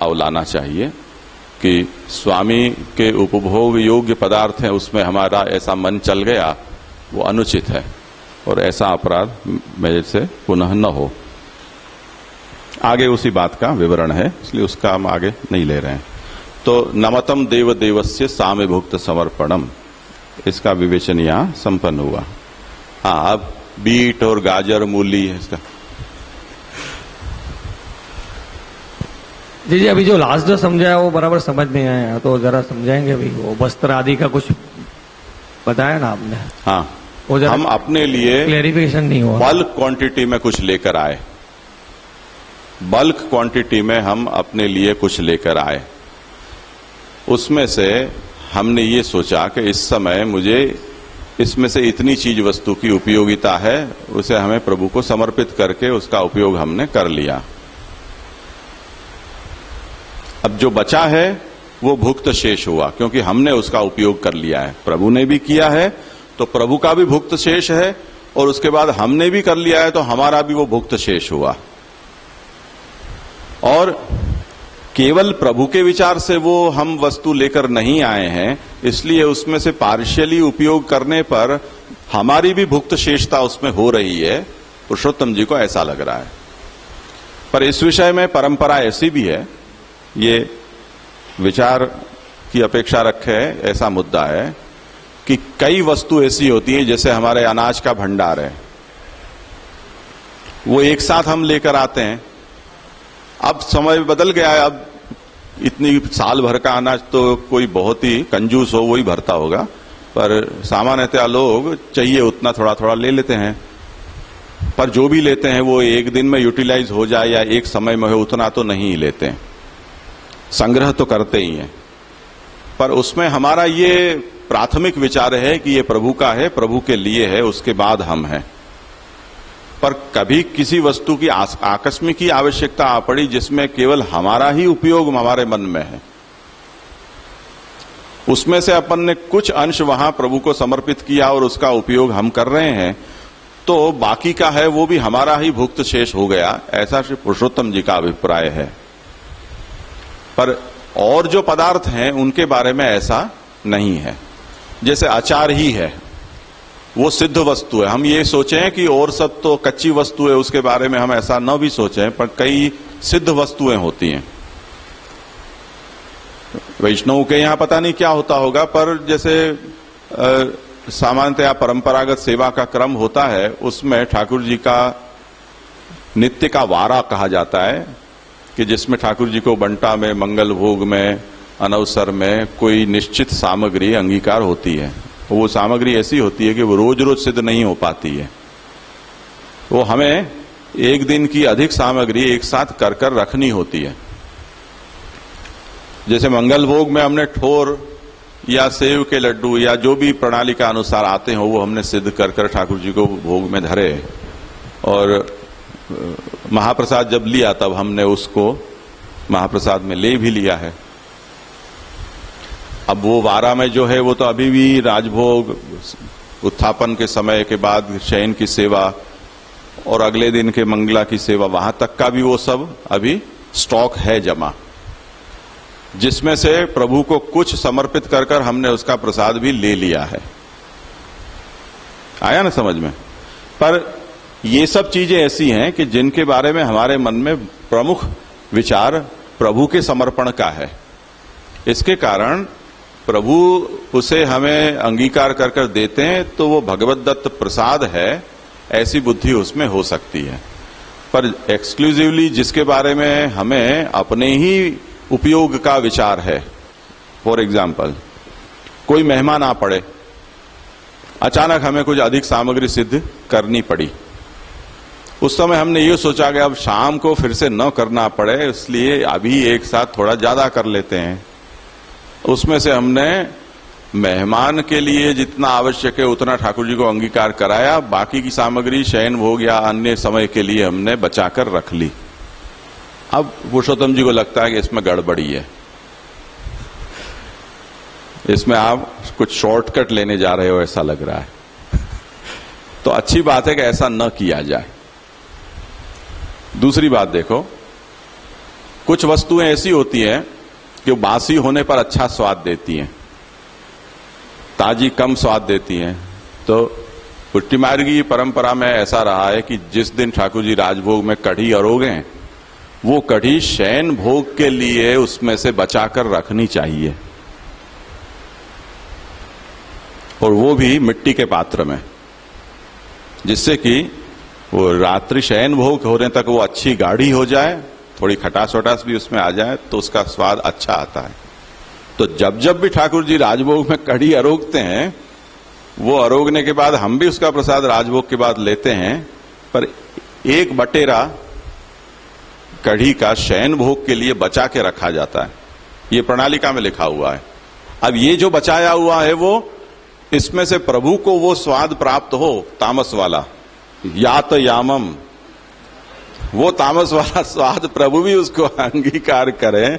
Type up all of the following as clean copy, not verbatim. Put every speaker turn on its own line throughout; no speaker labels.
अवलाना चाहिए कि स्वामी के उपभोग योग्य पदार्थ हैं, उसमें हमारा ऐसा मन चल गया, वो अनुचित है और ऐसा अपराध मेरे से पुनः न हो। आगे उसी बात का विवरण है, इसलिए उसका हम आगे नहीं ले रहे हैं। तो नमतम देव देवस्य साम्य भुक्त समर्पणम, इसका विवेचन यहां संपन्न हुआ। हाँ, अब बीट और गाजर मूली है इसका।
जी अभी जो लास्ट जो समझाया वो बराबर समझ नहीं आया, तो जरा समझाएंगे अभी। वो वस्त्र आदि का कुछ बताया ना आपने।
हाँ, हम अपने लिए
क्लेरिफिकेशन नहीं हुआ।
बल्क क्वांटिटी में कुछ लेकर आए, बल्क क्वांटिटी में हम अपने लिए कुछ लेकर आए। उसमें से हमने ये सोचा कि इस समय मुझे इसमें से इतनी चीज वस्तु की उपयोगिता है, उसे हमें प्रभु को समर्पित करके उसका उपयोग हमने कर लिया। अब जो बचा है वो भुक्त शेष हुआ, क्योंकि हमने उसका उपयोग कर लिया है। प्रभु ने भी किया है तो प्रभु का भी भुक्त शेष है, और उसके बाद हमने भी कर लिया है तो हमारा भी वो भुक्त शेष हुआ। और केवल प्रभु के विचार से वो हम वस्तु लेकर नहीं आए हैं, इसलिए उसमें से पार्शियली उपयोग करने पर हमारी भी भुक्त शेषता उसमें हो रही है। पुरुषोत्तम जी को ऐसा लग रहा है। पर इस विषय में परंपरा ऐसी भी है, ये विचार की अपेक्षा रखे ऐसा मुद्दा है कि कई वस्तु ऐसी होती है, जैसे हमारे अनाज का भंडार है, वो एक साथ हम लेकर आते हैं। अब समय बदल गया है, अब इतनी साल भर का अनाज तो कोई बहुत ही कंजूस हो वही भरता होगा, पर सामान्यतः लोग चाहिए उतना थोड़ा थोड़ा ले लेते हैं। पर जो भी लेते हैं वो एक दिन में यूटिलाइज हो जाए या एक समय में हो, उतना तो नहीं लेते हैं, संग्रह तो करते ही हैं। पर उसमें हमारा ये प्राथमिक विचार है कि ये प्रभु का है, प्रभु के लिए है, उसके बाद हम हैं। पर कभी किसी वस्तु की आकस्मिक आवश्यकता आ पड़ी जिसमें केवल हमारा ही उपयोग हमारे मन में है, उसमें से अपन ने कुछ अंश वहां प्रभु को समर्पित किया और उसका उपयोग हम कर रहे हैं, तो बाकी का है वो भी हमारा ही भुक्त शेष हो गया। ऐसा श्री पुरुषोत्तम जी का अभिप्राय है। पर और जो पदार्थ हैं उनके बारे में ऐसा नहीं है। जैसे अचार ही है, वो सिद्ध वस्तु है। हम ये सोचें कि और सब तो कच्ची वस्तु है, उसके बारे में हम ऐसा न भी सोचें, पर कई सिद्ध वस्तुएं होती हैं। वैष्णव के यहाँ पता नहीं क्या होता होगा, पर जैसे सामान्यतया परंपरागत सेवा का क्रम होता है, उसमें ठाकुर जी का नित्य का वारा कहा जाता है, कि जिसमें ठाकुर जी को बंटा में, मंगल भोग में, अनवसर में कोई निश्चित सामग्री अंगीकार होती है। वो सामग्री ऐसी होती है कि वो रोज रोज सिद्ध नहीं हो पाती है। वो हमें एक दिन की अधिक सामग्री एक साथ कर कर रखनी होती है। जैसे मंगल भोग में हमने ठोर या सेव के लड्डू या जो भी प्रणाली का अनुसार आते हो वो हमने सिद्ध कर कर ठाकुर जी को भोग में धरे, और महाप्रसाद जब लिया तब हमने उसको महाप्रसाद में ले भी लिया है। अब वो वारा में जो है वो तो अभी भी राजभोग, उत्थापन के समय के बाद शयन की सेवा और अगले दिन के मंगला की सेवा, वहां तक का भी वो सब अभी स्टॉक है जमा, जिसमें से प्रभु को कुछ समर्पित कर कर हमने उसका प्रसाद भी ले लिया है। आया ना समझ में? पर ये सब चीजें ऐसी हैं कि जिनके बारे में हमारे मन में प्रमुख विचार प्रभु के समर्पण का है। इसके कारण प्रभु उसे हमें अंगीकार कर कर देते हैं तो वो भगवत दत्त प्रसाद है, ऐसी बुद्धि उसमें हो सकती है। पर एक्सक्लूसिवली जिसके बारे में हमें अपने ही उपयोग का विचार है, फॉर एग्जाम्पल कोई मेहमान आ पड़े, अचानक हमें कुछ अधिक सामग्री सिद्ध करनी पड़ी, उस समय हमने ये सोचा कि अब शाम को फिर से न करना पड़े, इसलिए अभी एक साथ थोड़ा ज्यादा कर लेते हैं। उसमें से हमने मेहमान के लिए जितना आवश्यक है उतना ठाकुर जी को अंगीकार कराया, बाकी की सामग्री शयन भोग या अन्य समय के लिए हमने बचाकर रख ली। अब पुरुषोत्तम जी को लगता है कि इसमें गड़बड़ी है, इसमें आप कुछ शॉर्टकट लेने जा रहे हो ऐसा लग रहा है। तो अच्छी बात है कि ऐसा न किया जाए। दूसरी बात देखो, कुछ वस्तुएं ऐसी होती हैं कि बासी होने पर अच्छा स्वाद देती हैं, ताजी कम स्वाद देती हैं। तो पुट्टी मार्गी की परंपरा में ऐसा रहा है कि जिस दिन ठाकुर जी राजभोग में कढ़ी अरोगे, वो कढ़ी शयन भोग के लिए उसमें से बचाकर रखनी चाहिए, और वो भी मिट्टी के पात्र में, जिससे कि वो रात्रि शयन भोग होने तक वो अच्छी गाढ़ी हो जाए, थोड़ी खटास वटास भी उसमें आ जाए, तो उसका स्वाद अच्छा आता है। तो जब जब भी ठाकुर जी राजभोग में कढ़ी अरोगते हैं, वो अरोगने के बाद हम भी उसका प्रसाद राजभोग के बाद लेते हैं, पर एक बटेरा कढ़ी का शयन भोग के लिए बचा के रखा जाता है। ये प्रणालिका में लिखा हुआ है। अब ये जो बचाया हुआ है, वो इसमें से प्रभु को वो स्वाद प्राप्त हो, तामस वाला यात यामम, वो तामस वाला स्वाद प्रभु भी उसको अंगीकार करें,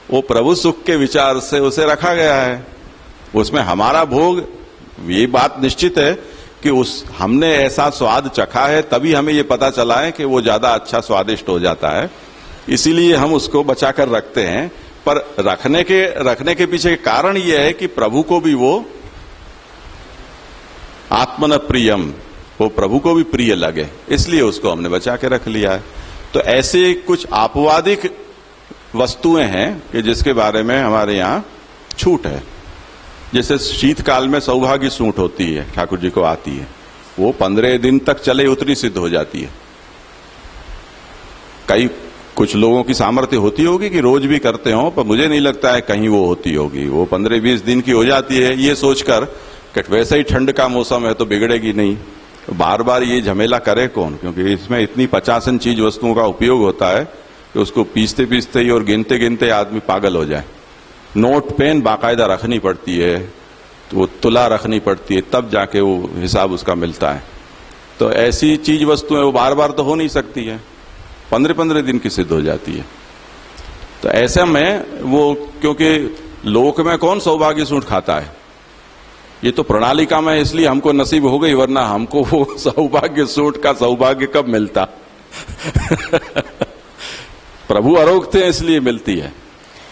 वो प्रभु सुख के विचार से उसे रखा गया है। उसमें हमारा भोग, ये बात निश्चित है कि हमने ऐसा स्वाद चखा है, तभी हमें ये पता चला है कि वो ज्यादा अच्छा स्वादिष्ट हो जाता है, इसीलिए हम उसको बचाकर रखते हैं। पर रखने के पीछे कारण ये है कि प्रभु को भी वो आत्मन प्रियम, वो प्रभु को भी प्रिय लगे, इसलिए उसको हमने बचा के रख लिया है। तो ऐसे कुछ आपवादिक वस्तुएं हैं कि जिसके बारे में हमारे यहां छूट है। जैसे शीतकाल में सौभाग्य सूंठ होती है, ठाकुर जी को आती है, वो 15 दिन तक चले उतनी सिद्ध हो जाती है। कुछ लोगों की सामर्थ्य होती होगी कि रोज भी करते हो, पर मुझे नहीं लगता है कहीं वो होती होगी। वो 15-20 दिन की हो जाती है, ये सोचकर कि वैसे ही ठंड का मौसम है तो बिगड़ेगी नहीं। बार बार ये झमेला करे कौन, क्योंकि इसमें इतनी 50 चीज वस्तुओं का उपयोग होता है कि उसको पीसते पीसते ही और गिनते गिनते आदमी पागल हो जाए। नोट पेन बाकायदा रखनी पड़ती है, तो वो तुला रखनी पड़ती है, तब जाके वो हिसाब उसका मिलता है। तो ऐसी चीज वस्तुएं वो बार बार तो हो नहीं सकती है, 15-15 दिन की सिद्ध हो जाती है। तो ऐसे में वो, क्योंकि लोक में कौन सौभाग्य सूंठ खाता है, ये तो प्रणालिका में इसलिए हमको नसीब हो गई, वरना हमको वो सौभाग्य सूंठ का सौभाग्य कब मिलता। प्रभु अरोगते हैं इसलिए मिलती है।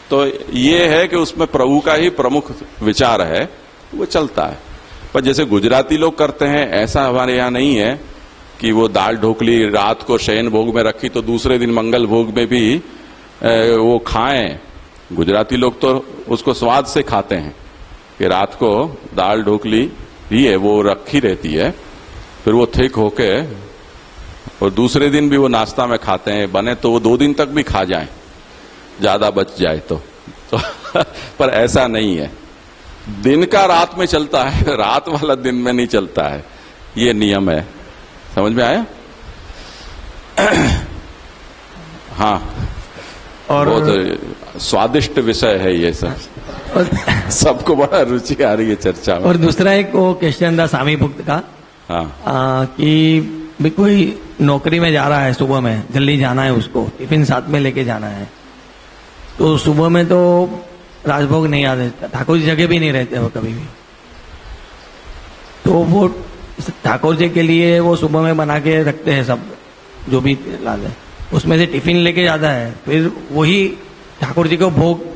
तो ये है कि उसमें प्रभु का ही प्रमुख विचार है, वो चलता है। पर जैसे गुजराती लोग करते हैं, ऐसा हमारे यहाँ नहीं है कि वो दाल ढोकली रात को शयन भोग में रखी तो दूसरे दिन मंगल भोग में भी वो खाएं। गुजराती लोग तो उसको स्वाद से खाते हैं कि रात को दाल ढोकली ही है वो रखी रहती है, फिर वो थिक होके और दूसरे दिन भी वो नाश्ता में खाते हैं। बने तो वो 2 दिन तक भी खा जाएं, ज्यादा बच जाए तो पर ऐसा नहीं है, दिन का रात में चलता है, रात वाला दिन में नहीं चलता है, ये नियम है। समझ में आया? हाँ, और बहुत स्वादिष्ट विषय है ये सब, सबको बड़ा रुचि आ रही है चर्चा में।
और दूसरा एक वो क्वेश्चन था स्वामी भक्त का,
हाँ,
कि भी कोई नौकरी में जा रहा है, सुबह में जल्दी जाना है, उसको टिफिन साथ में लेके जाना है, तो सुबह में तो राजभोग नहीं आते, ठाकुर जी जगह भी नहीं रहते वो कभी भी, तो वो ठाकुर जी के लिए वो सुबह में बना के रखते हैं सब जो भी लाते हैं, उसमें से टिफिन लेके जाता है, फिर वही ठाकुर जी को भोग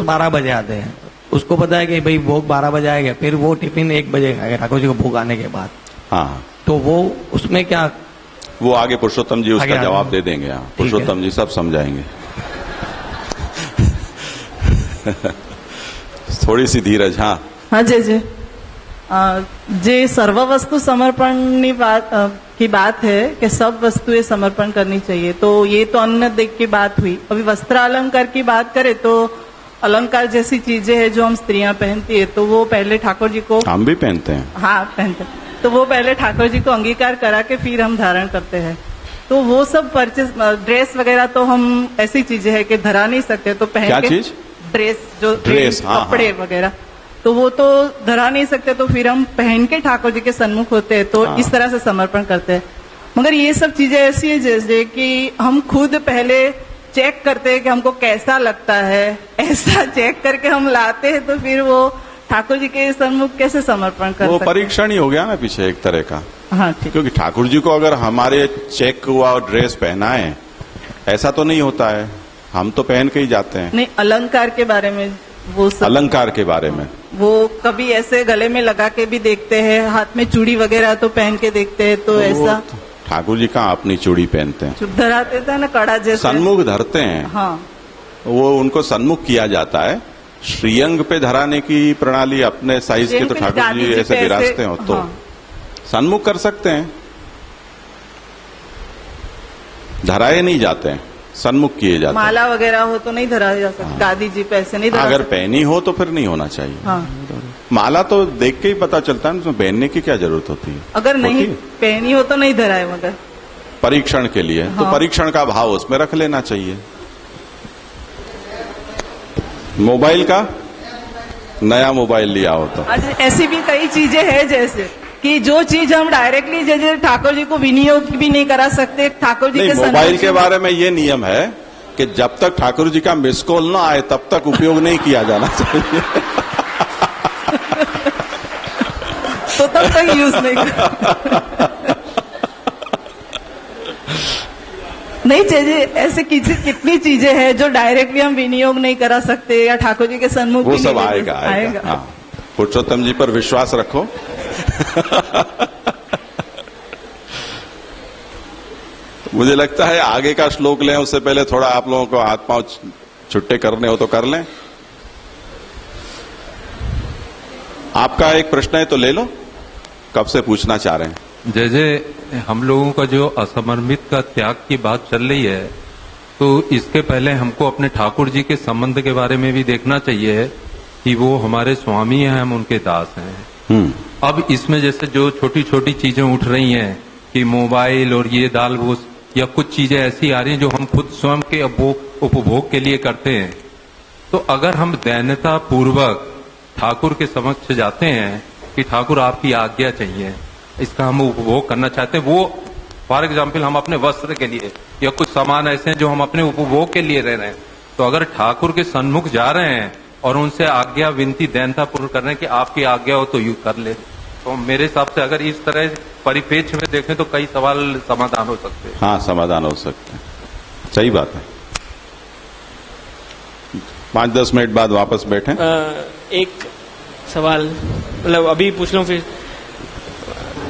12 बजे आते हैं, उसको पता है कि भाई भोग 12 बजे आएगा, फिर वो टिफिन 1 बजे खाएगा ठाकुर जी को भोग आने के बाद।
हाँ,
तो वो उसमें क्या,
वो आगे पुरुषोत्तम जी उसका जवाब दे देंगे। हाँ, पुरुषोत्तम जी सब समझाएंगे। थोड़ी सी धीरज। हाँ
हाँ जी जे सर्व वस्तु समर्पण की बात है कि सब वस्तुएं समर्पण करनी चाहिए, तो ये तो अन्न देख की बात हुई। अभी वस्त्र अलंकार की बात करें तो अलंकार जैसी चीजें हैं जो हम स्त्रियां पहनती है, तो वो पहले ठाकुर जी को,
हम भी पहनते हैं,
हाँ पहनते हैं, तो वो पहले ठाकुर जी को अंगीकार करा के फिर हम धारण करते हैं। तो वो सब परचेज, ड्रेस वगैरह तो हम ऐसी चीजें है कि धरा नहीं सकते, तो पहन
क्या
के
चीज?
ड्रेस, जो
ड्रेस,
कपड़े वगैरह, तो वो तो धरा नहीं सकते, तो फिर हम पहन के ठाकुर जी के सन्मुख होते हैं, तो इस तरह से समर्पण करते हैं। मगर ये सब चीजें ऐसी है जैसे कि हम खुद पहले चेक करते हैं कि हमको कैसा लगता है, ऐसा चेक करके हम लाते हैं, तो फिर वो ठाकुर जी के सन्मुख कैसे समर्पण कर
वो
सकते?
परीक्षण ही हो गया ना पीछे एक तरह का।
हाँ ठीक।
क्योंकि ठाकुर जी को अगर हमारे चेक हुआ ड्रेस पहनाए, ऐसा तो नहीं होता है, हम तो पहन के ही जाते हैं।
नहीं, अलंकार के बारे में वो सब,
अलंकार के बारे में
वो कभी ऐसे गले में लगा के भी देखते हैं, हाथ में चूड़ी वगैरह तो पहन के देखते हैं, तो ऐसा
ठाकुर जी कहाँ अपनी चूड़ी पहनते हैं,
चुप धराते थे ना कड़ा जैसे,
सन्मुख धरते हैं।
हाँ,
वो उनको सन्मुख किया जाता है। श्रीअंग पे धराने की प्रणाली अपने साइज के तो ठाकुर
गांधी
जी
जी
ऐसे
पे
विराजते हो तो
हाँ।
सन्मुख कर सकते हैं, धराए नहीं जाते हैं, सन्मुख किए जाते हैं।
माला वगैरह हो तो नहीं धरा जा सकता, गांधी जी पे ऐसे नहीं धरा
अगर
सकते।
पहनी हो तो फिर नहीं होना चाहिए।
हाँ,
माला तो देख के ही पता चलता है, उसमें पहनने की क्या जरूरत होती है।
अगर नहीं
होती है।
पहनी हो तो नहीं धराए, मगर
परीक्षण के लिए तो
हाँ।
परीक्षण का भाव उसमें रख लेना चाहिए। मोबाइल का नया मोबाइल लिया हो तो
आज ऐसी भी कई चीजें हैं जैसे कि जो चीज हम डायरेक्टली जैसे ठाकुर जी को विनियोग भी नहीं करा सकते, ठाकुर जी
नहीं,
के
मोबाइल के बारे में ये नियम है कि जब तक ठाकुर जी का मिस कॉल ना आए तब तक उपयोग नहीं किया जाना चाहिए।
तो तब तक यूज नहीं कर नहीं चाहिए। ऐसे कितनी चीजें हैं जो डायरेक्टली हम विनियोग नहीं करा सकते या ठाकुर जी के सन्मुख
वो
भी
सब
नहीं
आएगा। हाँ, पुरुषोत्तम जी पर विश्वास रखो। मुझे लगता है आगे का श्लोक लें उससे पहले थोड़ा आप लोगों को हाथ पांव छुट्टे करने हो तो कर लें। आपका एक प्रश्न है तो ले लो, कब से पूछना चाह रहे हैं।
जैसे हम लोगों का जो असमर्मित का त्याग की बात चल रही है, तो इसके पहले हमको अपने ठाकुर जी के संबंध के बारे में भी देखना चाहिए कि वो हमारे स्वामी हैं, हम उनके दास हैं। अब इसमें जैसे जो छोटी छोटी चीजें उठ रही हैं कि मोबाइल और ये दाल भूस या कुछ चीजें ऐसी आ रही हैं जो हम खुद स्वयं के उपभोग के लिए करते हैं, तो अगर हम दैन्यता पूर्वक ठाकुर के समक्ष जाते हैं कि ठाकुर आपकी आज्ञा चाहिए, इसका हम उपभोग करना चाहते हैं, वो फॉर एग्जाम्पल हम अपने वस्त्र के लिए या कुछ सामान ऐसे हैं जो हम अपने उपभोग के लिए ले रहे हैं, तो अगर ठाकुर के सन्मुख जा रहे हैं और उनसे आज्ञा विनती दैनता पूर्ण कर रहे हैं कि आपकी आज्ञा हो तो यू कर ले, तो मेरे हिसाब से अगर इस तरह परिप्रेक्ष्य में देखें तो कई सवाल समाधान हो सकते हैं।
हाँ, समाधान हो सकते हैं, सही बात है। 5-10 मिनट बाद वापस बैठे।
एक सवाल मतलब अभी पूछ लूं फिर,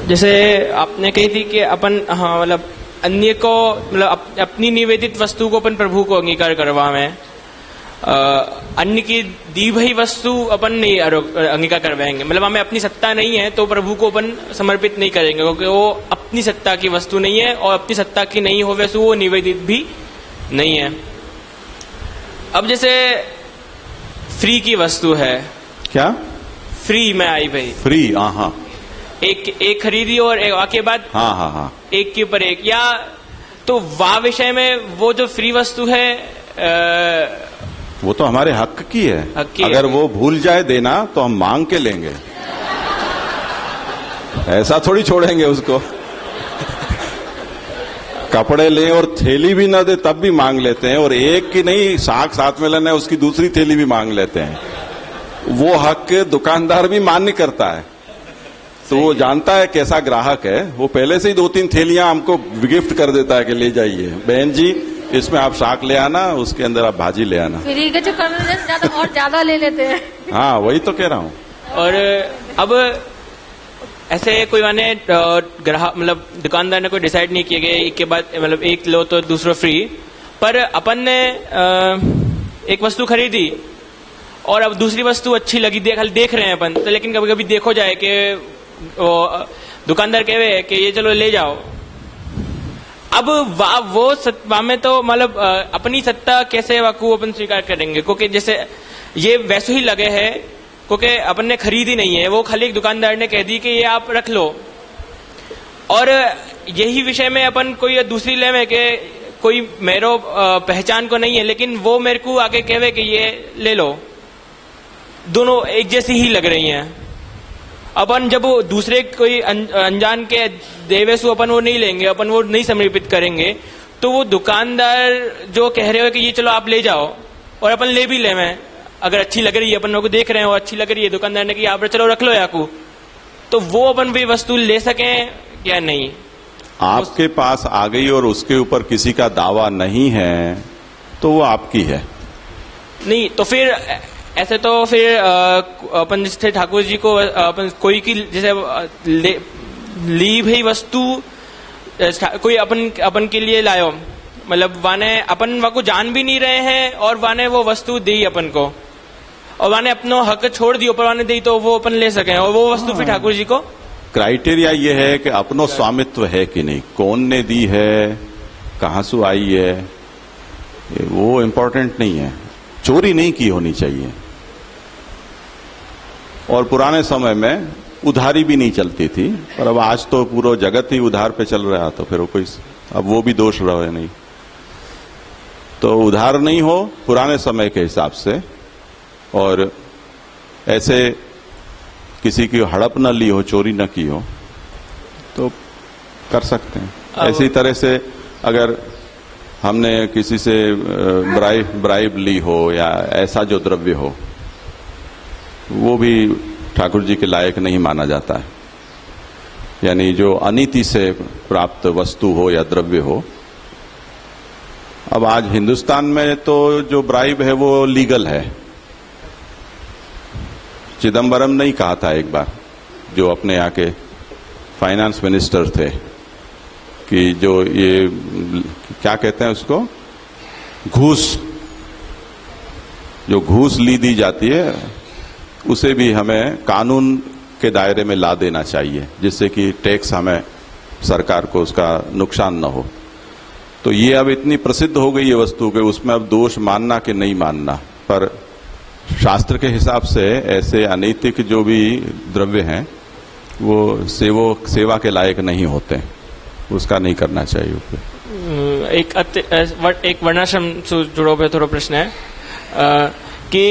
जैसे आपने कही थी कि अपन हाँ मतलब अन्य को मतलब अपनी निवेदित वस्तु को अपन प्रभु को अंगीकार करवावे, अन्य की दी भई वस्तु अपन नहीं अंगीकार करवाएंगे, मतलब हमें अपनी सत्ता नहीं है तो प्रभु को अपन समर्पित नहीं करेंगे, क्योंकि वो अपनी सत्ता की वस्तु नहीं है और अपनी सत्ता की नहीं हो वैसे वो निवेदित भी नहीं है। अब जैसे फ्री की वस्तु है,
क्या
फ्री में आई भाई,
फ्री? हाँ,
एक खरीदी और एक आके बाद
हाँ,
एक के ऊपर एक, या तो वाह विषय में वो जो फ्री वस्तु है
वो तो हमारे हक की है।
हक की
अगर
है।
वो भूल जाए देना तो हम मांग के लेंगे, ऐसा थोड़ी छोड़ेंगे उसको। कपड़े ले और थैली भी ना दे तब भी मांग लेते हैं, और एक की नहीं साग साथ में लेना है उसकी दूसरी थैली भी मांग लेते हैं। वो हक दुकानदार भी मान्य करता है, तो वो जानता है कैसा ग्राहक है, वो पहले से ही 2-3 थैलियां हमको गिफ्ट कर देता है कि ले जाइए बहन जी, इसमें आप शाक ले आना, उसके अंदर आप भाजी ले आना।
फ्री के चक्कर में ज्यादा और ज्यादा ले लेते हैं।
हाँ, वही तो कह रहा हूँ।
और अब ऐसे कोई माने ग्राहक मतलब दुकानदार ने कोई डिसाइड नहीं किया गया एक के बाद मतलब एक लो तो दूसरा फ्री, पर अपन ने एक वस्तु खरीदी और अब दूसरी वस्तु अच्छी लगी, देख रहे हैं अपन तो, लेकिन कभी कभी देखो जाए कि दुकानदार कहे कि ये चलो ले जाओ, अब वो में तो मतलब अपनी सत्ता कैसे वाकू अपन स्वीकार करेंगे, क्योंकि जैसे ये वैसे ही लगे है क्योंकि अपन ने खरीदी नहीं है, वो खाली एक दुकानदार ने कह दी कि ये आप रख लो, और यही विषय में अपन कोई दूसरी ले में कि कोई मेरो पहचान को नहीं है लेकिन वो मेरे को आके कहे कि ये ले लो, दोनों एक जैसी ही लग रही हैं। अपन जब दूसरे कोई अनजान के देवेसु अपन वो नहीं लेंगे, अपन वो नहीं समर्पित करेंगे, तो वो दुकानदार जो कह रहे हो कि ये चलो आप ले जाओ और अपन ले भी ले, में अगर अच्छी लग रही है अपन लोगों को देख रहे हैं और अच्छी लग रही है, दुकानदार ने कि आप चलो रख लो याकू, तो वो अपन भी वस्तु ले सकें या नहीं?
आपके पास आ गई और उसके ऊपर किसी का दावा नहीं है तो वो आपकी है।
नहीं तो फिर ऐसे तो फिर अपन जैसे ठाकुर जी को अपन कोई की जैसे ली भई वस्तु कोई अपन के लिए लायो, मतलब वाने अपन वा को जान भी नहीं रहे हैं और वाने वो वस्तु दी अपन को और वाने अपनो हक छोड़ दियो पर वाने दी तो वो अपन ले सके और वो वस्तु फिर ठाकुर जी को।
क्राइटेरिया ये है कि अपनो स्वामित्व है कि नहीं, कौन ने दी है, कहां से आई है, वो इम्पोर्टेंट नहीं है। चोरी नहीं की होनी चाहिए। और पुराने समय में उधारी भी नहीं चलती थी, पर अब आज तो पूरा जगत ही उधार पे चल रहा, तो फिर वो कोई अब वो भी दोष रहे नहीं। तो उधार नहीं हो पुराने समय के हिसाब से, और ऐसे किसी की हड़प न ली हो, चोरी न की हो, तो कर सकते हैं। ऐसी तरह से अगर हमने किसी से ब्राइब ली हो या ऐसा जो द्रव्य हो, वो भी ठाकुर जी के लायक नहीं माना जाता है। यानी जो अनीति से प्राप्त वस्तु हो या द्रव्य हो। अब आज हिंदुस्तान में तो जो ब्राइब है वो लीगल है। चिदम्बरम ने ही कहा था एक बार, जो अपने यहाँ के फाइनेंस मिनिस्टर थे, कि जो ये क्या कहते हैं उसको, घूस, जो घूस ली दी जाती है उसे भी हमें कानून के दायरे में ला देना चाहिए, जिससे कि टैक्स हमें सरकार को उसका नुकसान न हो। तो ये अब इतनी प्रसिद्ध हो गई है वस्तु के, उसमें अब दोष मानना कि नहीं मानना, पर शास्त्र के हिसाब से ऐसे अनैतिक जो भी द्रव्य हैं वो सेवा के लायक नहीं होते, उसका नहीं करना चाहिए।
एक वर्णाश्रम से जुड़ो पे थोड़ा प्रश्न है कि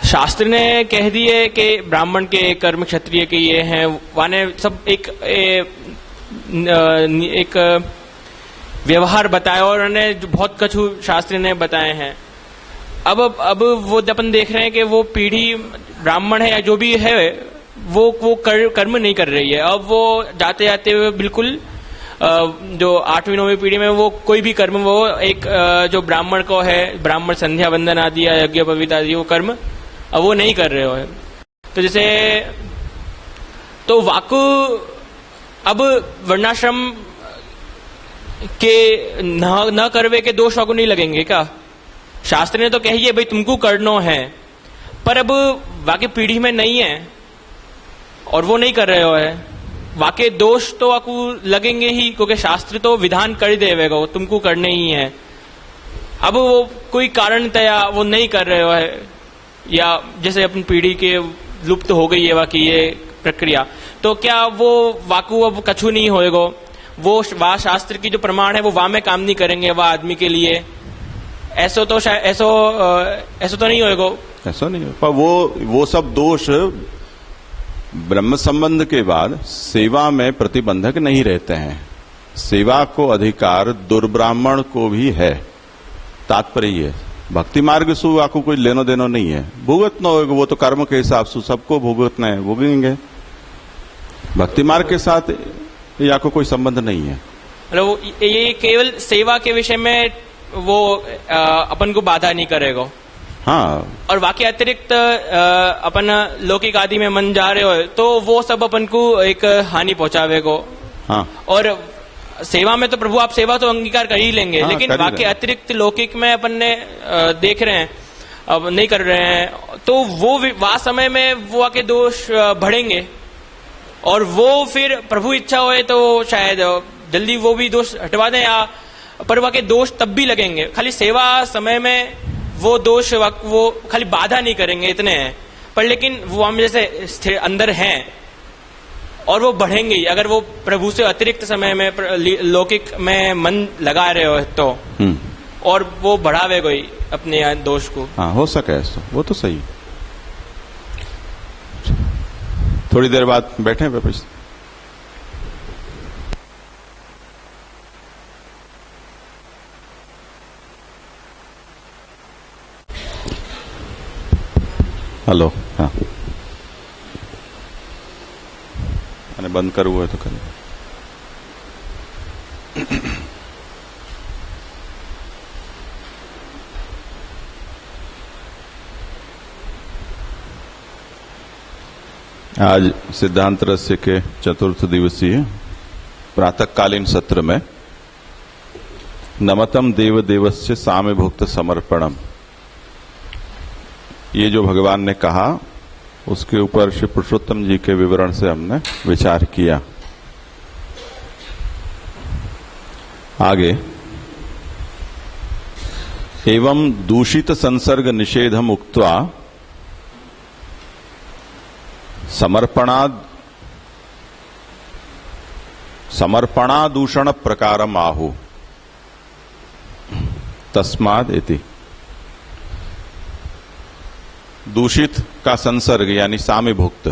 शास्त्र ने कह दिए कि ब्राह्मण के कर्म क्षत्रिय के ये हैं, वाने सब एक व्यवहार बताया और उन्होंने बहुत कछु शास्त्र ने बताए हैं। अब वो अपन देख रहे हैं कि वो पीढ़ी ब्राह्मण है या जो भी है वो कर्म नहीं कर रही है। अब वो जाते जाते हुए बिल्कुल जो 8वीं 9वीं पीढ़ी में वो कोई भी कर्म वो एक जो ब्राह्मण को है, ब्राह्मण संध्या वंदन आदि या यज्ञ पवित्र आदि वो कर्म अब वो नहीं कर रहे हो है। तो जैसे तो वाकु अब वर्णाश्रम के न करवे के दोष वाकु नहीं लगेंगे क्या? शास्त्र ने तो कहिए भाई तुमको करना है, पर अब वाकई पीढ़ी में नहीं है और वो नहीं कर रहे हो है, वाकई दोष तो आपको लगेंगे ही, क्योंकि शास्त्र तो विधान कर देवेगा वो तुमको करने ही है। अब वो कोई कारण तया वो नहीं कर रहे हो है, या जैसे अपनी पीढ़ी के लुप्त हो गई है वाकई ये प्रक्रिया, तो क्या वो वाकू अब कछु नहीं होएगा? वो वह शास्त्र की जो प्रमाण है वो वहां में काम नहीं करेंगे वह आदमी के लिए? ऐसा तो ऐसा तो नहीं होएगा।
ऐसा नहीं हो, पर वो सब दोष ब्रह्म संबंध के बाद सेवा में प्रतिबंधक नहीं रहते हैं। सेवा को अधिकार दुर्ब्राह्मण को भी है। तात्पर्य ये भक्ति मार्ग से आपको कोई लेनो देनो नहीं है, भुगतना होगा, वो तो कर्म के हिसाब से सबको भुगतना है, भुगेंगे। भक्ति मार्ग के साथ ये आपको कोई संबंध नहीं है।
मतलब ये केवल सेवा के विषय में वो अपन को बाधा नहीं करेगा।
हाँ,
और वाकई अतिरिक्त अपन लौकिक आदि में मन जा रहे हो तो वो सब अपन को एक हानि पहुंचावेगा।
हाँ,
और सेवा में तो प्रभु आप सेवा तो अंगीकार कर ही लेंगे। हाँ, लेकिन वाकई अतिरिक्त लौकिक में अपन ने देख रहे हैं अब नहीं कर रहे हैं, तो वो वह समय में वो आके दोष बढ़ेंगे और वो फिर प्रभु इच्छा होए तो शायद जल्दी वो भी दोष हटवा दें, या पर वाकई दोष तब भी लगेंगे। खाली सेवा समय में वो दोष वो खाली बाधा नहीं करेंगे इतने हैं, पर लेकिन वो हम जैसे अंदर हैं और वो बढ़ेंगे ही अगर वो प्रभु से अतिरिक्त समय में लौकिक में मन लगा रहे हो तो, और वो बढ़ावे कोई अपने दोष को।
हाँ, हो सके ऐसा, वो तो सही। थोड़ी देर बाद बैठे वापस। हेलो, हाँ, मैंने बंद करू है तो कर। आज सिद्धांत रहस्य के चतुर्थ दिवसीय प्रातःकालीन सत्र में नमतम देव देवस्य साम्य भुक्त समर्पणम, ये जो भगवान ने कहा उसके ऊपर श्री पुरुषोत्तम जी के विवरण से हमने विचार किया। आगे, एवं दूषित संसर्ग निषेधम उक्त्वा समर्पणादूषण प्रकारम आहु तस्माद इति। दूषित का संसर्ग यानी साम्यभुक्त,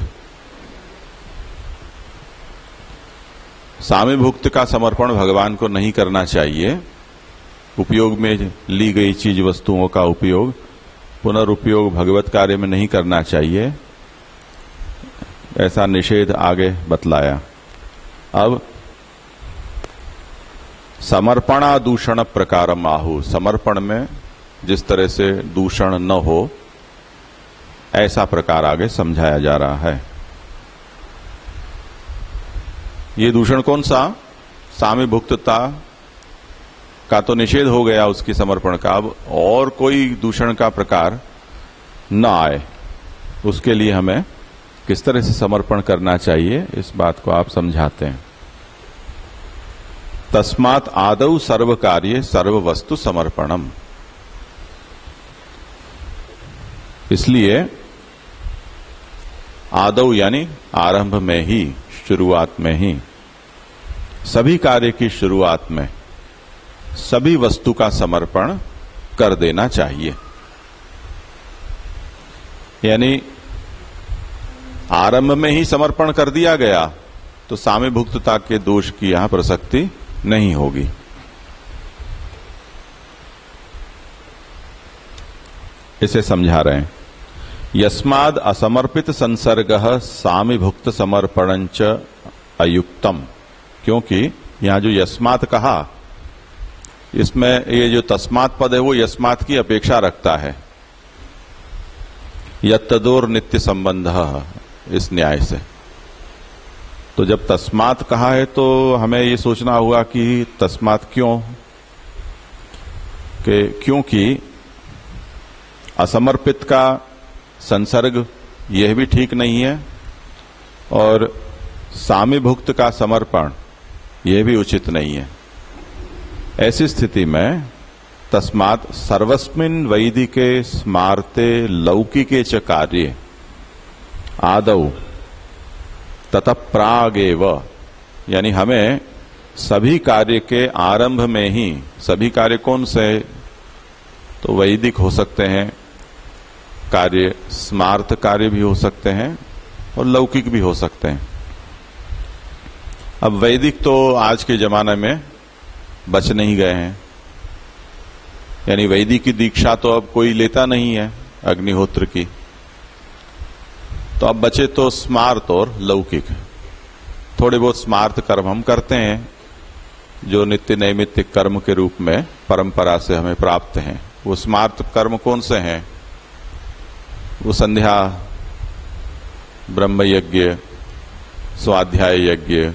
साम्यभुक्त का समर्पण भगवान को नहीं करना चाहिए। उपयोग में ली गई चीज वस्तुओं का उपयोग पुनरुपयोग भगवत कार्य में नहीं करना चाहिए, ऐसा निषेध आगे बतलाया। अब समर्पणादूषण प्रकारम आहु, समर्पण में जिस तरह से दूषण न हो ऐसा प्रकार आगे समझाया जा रहा है। ये दूषण कौन सा? साम्यभुक्तता का तो निषेध हो गया उसकी समर्पण का, अब और कोई दूषण का प्रकार न आए उसके लिए हमें किस तरह से समर्पण करना चाहिए इस बात को आप समझाते हैं। तस्मात् आदौ सर्व कार्य सर्व वस्तु समर्पणम, इसलिए आदौ यानी आरंभ में ही, शुरुआत में ही, सभी कार्य की शुरुआत में सभी वस्तु का समर्पण कर देना चाहिए। यानी आरंभ में ही समर्पण कर दिया गया तो साम्यभुक्तता के दोष की यहां प्रसक्ति नहीं होगी। इसे समझा रहे हैं। यस्माद असमर्पित संसर्गः साम्यभुक्त समर्पणंच अयुक्तम, क्योंकि यहां जो यस्मात कहा इसमें ये जो तस्मात पद है वो यस्मात की अपेक्षा रखता है। यत्तदोर नित्य संबंध, इस न्याय से तो जब तस्मात कहा है तो हमें ये सोचना होगा कि तस्मात क्यों, क्योंकि असमर्पित का संसर्ग यह भी ठीक नहीं है और साम्यभुक्त का समर्पण यह भी उचित नहीं है। ऐसी स्थिति में तस्मात् सर्वस्मिन् वैदिके स्मार्ते लौकिके च कार्ये आदौ ततः प्रागेव, यानी हमें सभी कार्य के आरंभ में ही, सभी कार्य कौन से? तो वैदिक हो सकते हैं कार्य, स्मार्त कार्य भी हो सकते हैं और लौकिक भी हो सकते हैं। अब वैदिक तो आज के जमाने में बच नहीं गए हैं, यानी वैदिक की दीक्षा तो अब कोई लेता नहीं है अग्निहोत्र की, तो अब बचे तो स्मार्त और लौकिक। थोड़े बहुत स्मार्त कर्म हम करते हैं जो नित्य नैमित्तिक कर्म के रूप में परंपरा से हमें प्राप्त हैं। वो स्मार्त कर्म कौन से हैं? वो संध्या, ब्रह्म यज्ञ, स्वाध्याय यज्ञ,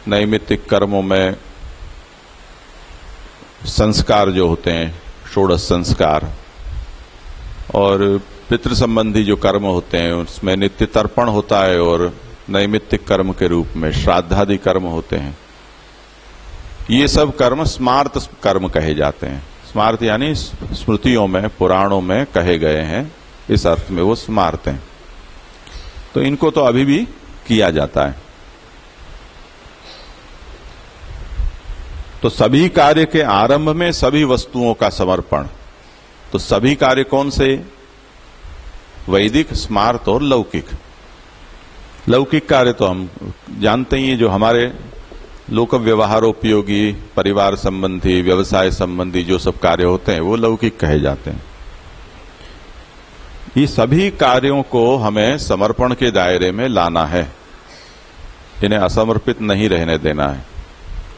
नैमित्तिक कर्मों में संस्कार जो होते हैं, षोडश संस्कार, और पितृ संबंधी जो कर्म होते हैं उसमें नित्य तर्पण होता है और नैमित्तिक कर्म के रूप में श्राद्धादि कर्म होते हैं। ये सब कर्म स्मार्त कर्म कहे जाते हैं। स्मार्त यानी स्मृतियों में, पुराणों में कहे गए हैं, इस अर्थ में वो स्मार्त हैं। तो इनको तो अभी भी किया जाता है। तो सभी कार्य के आरंभ में सभी वस्तुओं का समर्पण, तो सभी कार्य कौन से? वैदिक, स्मार्त और लौकिक। लौकिक कार्य तो हम जानते ही हैं, जो हमारे लोक व्यवहारोपयोगी, परिवार संबंधी, व्यवसाय संबंधी जो सब कार्य होते हैं वो लौकिक कहे जाते हैं। ये सभी कार्यों को हमें समर्पण के दायरे में लाना है, इन्हें असमर्पित नहीं रहने देना है,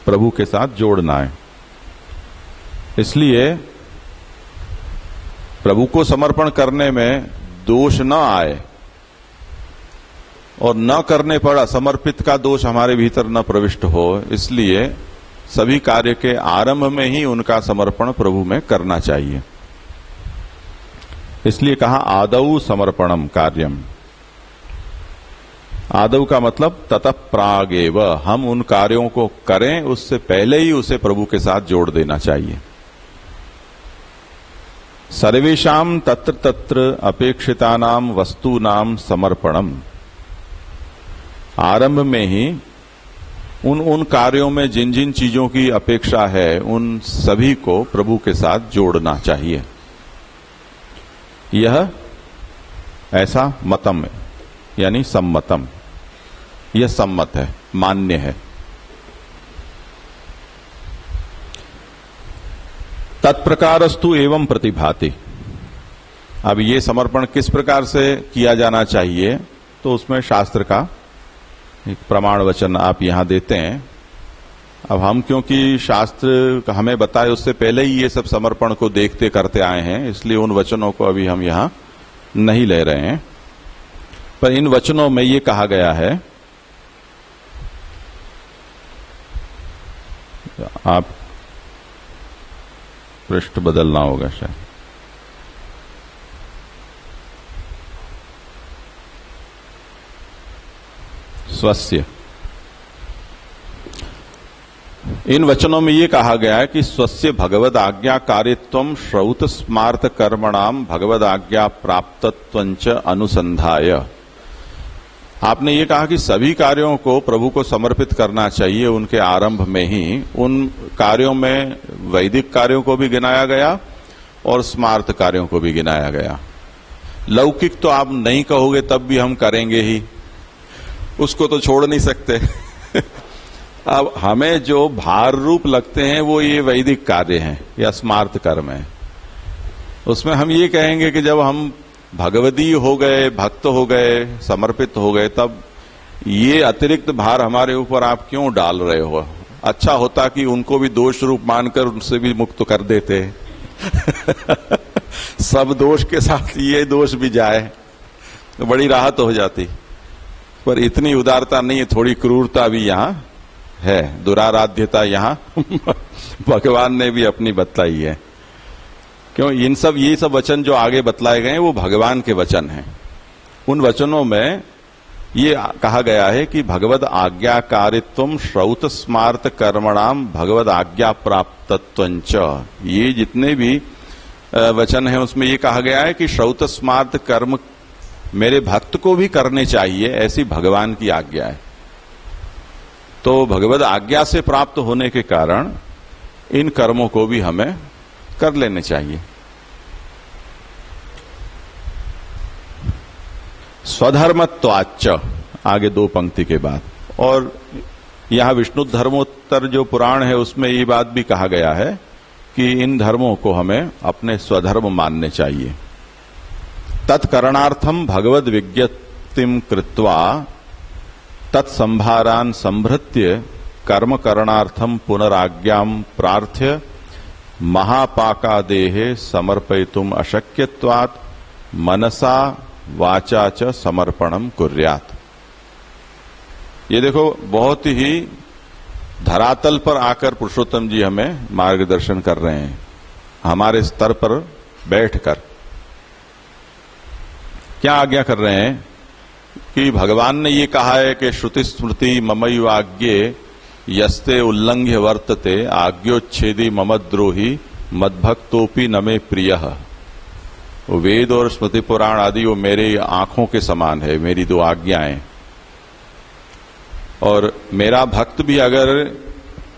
प्रभु के साथ जोड़ना है। इसलिए प्रभु को समर्पण करने में दोष न आए और न करने पर असमर्पित का दोष हमारे भीतर न प्रविष्ट हो, इसलिए सभी कार्य के आरंभ में ही उनका समर्पण प्रभु में करना चाहिए। इसलिए कहा आदौ समर्पणम कार्यम। आदौ का मतलब ततः प्रागेव, हम उन कार्यों को करें उससे पहले ही उसे प्रभु के साथ जोड़ देना चाहिए। सर्वेषाम तत्र तत्र अपेक्षितानाम वस्तूनाम समर्पणम, आरंभ में ही उन कार्यों में जिन जिन चीजों की अपेक्षा है उन सभी को प्रभु के साथ जोड़ना चाहिए। यह ऐसा मतम है, यानी सम्मतम, यह सम्मत है, मान्य है। तत्प्रकारस्तु एवं प्रतिभाति। अब ये समर्पण किस प्रकार से किया जाना चाहिए, तो उसमें शास्त्र का एक प्रमाण वचन आप यहां देते हैं। अब हम क्योंकि शास्त्र हमें बताए उससे पहले ही ये सब समर्पण को देखते करते आए हैं, इसलिए उन वचनों को अभी हम यहां नहीं ले रहे हैं। पर इन वचनों में ये कहा गया है, आप पृष्ठ बदलना होगा शायद, स्वस्य। इन वचनों में यह कहा गया है कि स्वस्य भगवद आज्ञाकारित्वम श्रौत स्मार्त कर्मणाम भगवद आज्ञा प्राप्तत्वंच अनुसंधाय। आपने ये कहा कि सभी कार्यों को प्रभु को समर्पित करना चाहिए उनके आरंभ में ही। उन कार्यों में वैदिक कार्यों को भी गिनाया गया और स्मार्त कार्यों को भी गिनाया गया। लौकिक तो आप नहीं कहोगे तब भी हम करेंगे ही, उसको तो छोड़ नहीं सकते। अब हमें जो भार रूप लगते हैं वो ये वैदिक कार्य हैं या स्मार्त कर्म है। उसमें हम ये कहेंगे कि जब हम भगवदी हो गए, भक्त हो गए, समर्पित हो गए, तब ये अतिरिक्त भार हमारे ऊपर आप क्यों डाल रहे हो? अच्छा होता कि उनको भी दोष रूप मानकर उनसे भी मुक्त कर देते। सब दोष के साथ ये दोष भी जाए तो बड़ी राहत हो जाती। पर इतनी उदारता नहीं है, थोड़ी क्रूरता भी यहां है, दुराराध्यता यहां भगवान ने भी अपनी बतलाई है। क्यों? ये सब वचन जो आगे बतलाए गए हैं वो भगवान के वचन हैं। उन वचनों में ये कहा गया है कि भगवद आज्ञाकारित्वम श्रौत स्मार्त कर्मणाम भगवद आज्ञा प्राप्तत्वंच। ये जितने भी वचन हैं उसमें ये कहा गया है कि श्रौत स्मार्त कर्म मेरे भक्त को भी करने चाहिए, ऐसी भगवान की आज्ञा है। तो भगवद आज्ञा से प्राप्त होने के कारण इन कर्मों को भी हमें कर लेने चाहिए। स्वधर्मत्वाच्च, आगे दो पंक्ति के बाद। और यहां विष्णु धर्मोत्तर जो पुराण है उसमें ये बात भी कहा गया है कि इन धर्मों को हमें अपने स्वधर्म मानने चाहिए। तत्करणार्थम भगवद विज्ञप्तिम कृत्वा तत्संभारान संभृत्य कर्म करणार्थम पुनराज्ञाम प्रार्थ्य महापाकादेहे समर्पयितुम अशक्यत्वात् मनसा वाचा च समर्पणम कुर्यात्। ये देखो, बहुत ही धरातल पर आकर पुरुषोत्तम जी हमें मार्गदर्शन कर रहे हैं, हमारे स्तर पर बैठकर। क्या आज्ञा कर रहे हैं कि भगवान ने ये कहा है कि श्रुति स्मृति ममैवाज्ञे यस्ते उल्लंघ्य वर्तते आज्ञोच्छेदी ममद्रोही मद्भक्तोपि न मे प्रियः। वेद और स्मृति पुराण आदि वो मेरे आंखों के समान है, मेरी दो आज्ञाएं। और मेरा भक्त भी अगर